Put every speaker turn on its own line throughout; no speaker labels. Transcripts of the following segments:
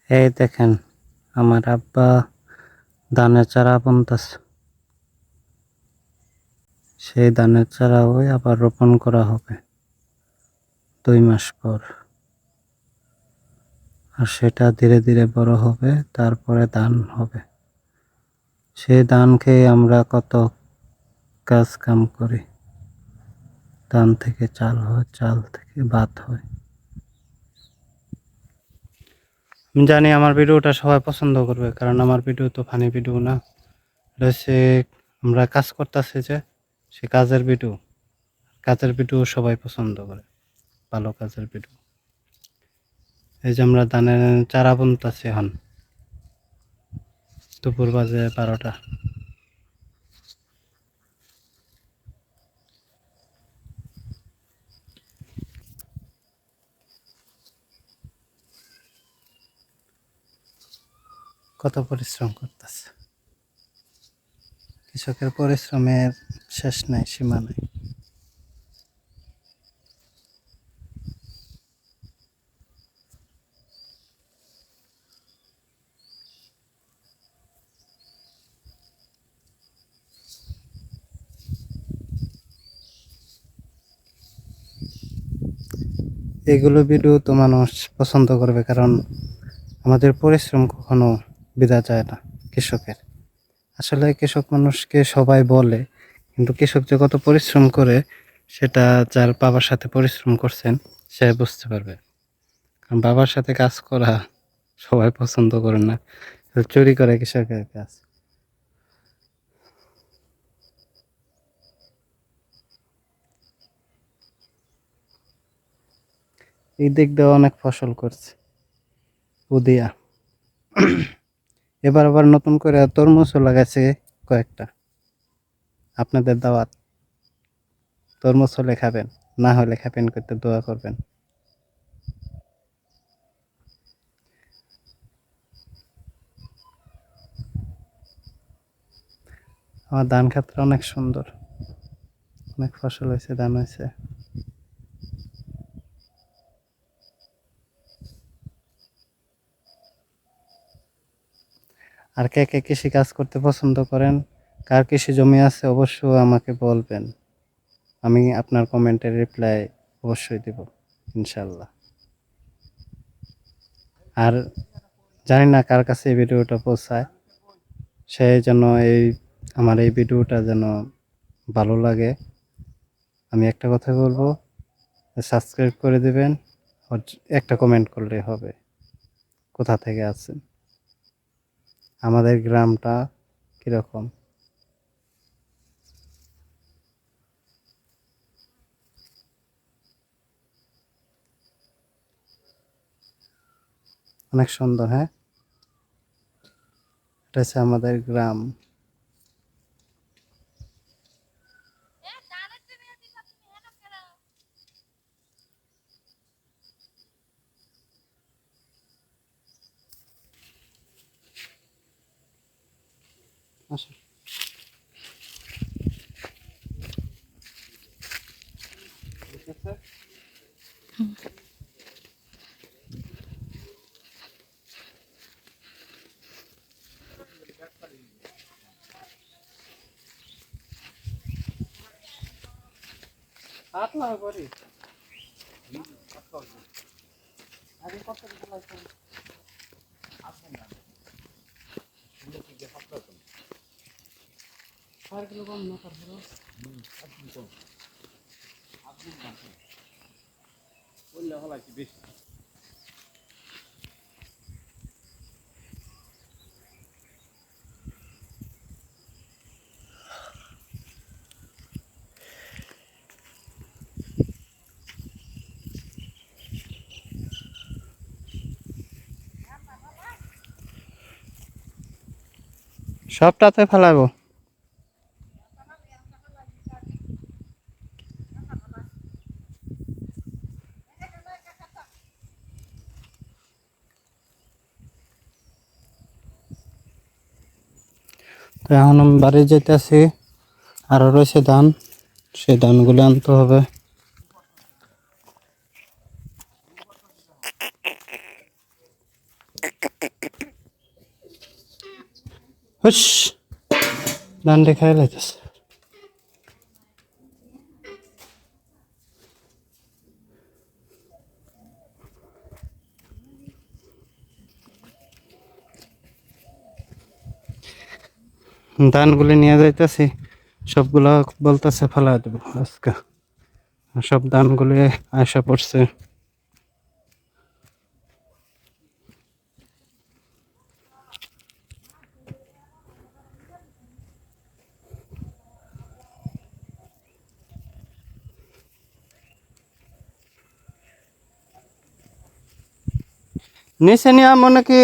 এই দেখেন আমার আব্বা ধানের চারা বুনতাছে। সেই ধানের চারা আবার রোপণ করা হবে 2 মাস পর, আর সেটা ধীরে ধীরে বড় হবে, তারপরে ধান হবে। সেই ধান খেয়ে আমরা কত কাজ কাম করি। ধান থেকে চাল হয়, চাল থেকে ভাত হয়। আমি জানি আমার ভিডিওটা সবাই পছন্দ করবে, কারণ আমার ভিডিও তো ফানি ভিডিও না, রয়েছে আমরা কাজ করতেছি যে সে কাজের ভিডিও সবাই পছন্দ করে, ভালো কাজের ভিডিও। এই যে আমরা ধানের চারা বুনতেছি, এখন দুপুর বাজে 12টা। কত পরিশ্রম করতেছে, কৃষকের পরিশ্রমের শেষ নাই, সীমা নাই। এগুলো ভিডিও তো মানুষ পছন্দ করবে, কারণ আমাদের পরিশ্রম কখনো বৃথা যায় না কৃষকের। আসলে কৃষক মানুষকে সবাই বলে, কিন্তু কৃষক যে কত পরিশ্রম করে সেটা যার বাবার সাথে পরিশ্রম করছেন সে বুঝতে পারবে। কারণ বাবার সাথে কাজ করা সবাই পছন্দ করে না, চুরি করে কৃষকের কাজ। এই দিক দিয়ে অনেক ফসল করছে উদিয়া। এবার আবার নতুন করে তরমুজও লাগাইছে কয়েকটা। আপনাদের দাওয়াত, তরমুজ হলে খাবেন, না হলে খাবেন করতে দোয়া করবেন। আমার ধান ক্ষেতটা অনেক সুন্দর, অনেক ফসল হয়েছে, ধান হয়েছে। আর কে কে কৃষি কাজ করতে পছন্দ করেন, কার কৃষি জমি আছে অবশ্যই আমাকে বলবেন। আমি আপনার কমেন্টের রিপ্লাই অবশ্যই দেব ইনশাল্লাহ। আর জানি না কার কাছে এই ভিডিওটা পৌঁছায়, সে যেন আমার এই ভিডিওটা যেন ভালো লাগে। আমি একটা কথা বলবো, সাবস্ক্রাইব করে দিবেন, আর একটা কমেন্ট করলেই হবে কোথা থেকে আছেন, আমাদের গ্রামটা কীরকম। অনেক সুন্দর, হ্যাঁ, এটা হচ্ছে আমাদের গ্রাম। আসো। সবটাতে ফেলাবো। তো এখন আমি বাড়ি যেতেছি, আরও রয়েছে ধান, সেই ধানগুলো আনতে হবে। হুস ধান দেখাই লাইতেছে। ধানগুলি নিয়ে যাইতেছি, সবগুলা বলতেছে ফেলা দেবো আজকে। সব ধানগুলি আসা পড়ছে। নিচে নিয়ে মনে কি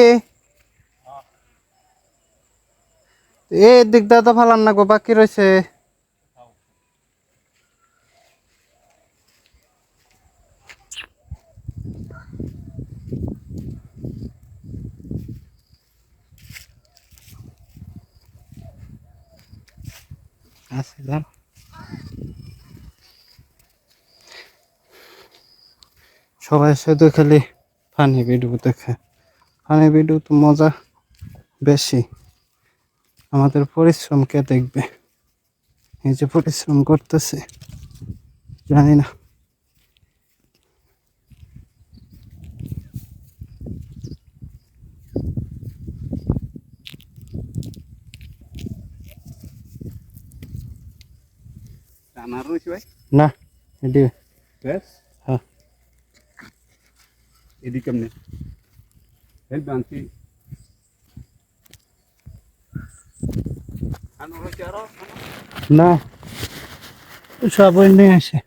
এই দিক দাদা ফালান না গো, বাকি রয়েছে। আছে ধান। সবাই শুধু খালি ফানি ভিডিও দেখে। ফানি ভিডিও তো মজা বেশি, আমাদের পরিশ্রম কে দেখবে? এই যে পরিশ্রম করতেছে, জানি না।
টানা রয়েছে ভাই,
না এটি
ব্যাস
হ্যাঁ
এদিকে কেমনে হেল্প আনছি আনো রয়েছে আরো
না, সব নিয়ে আসে।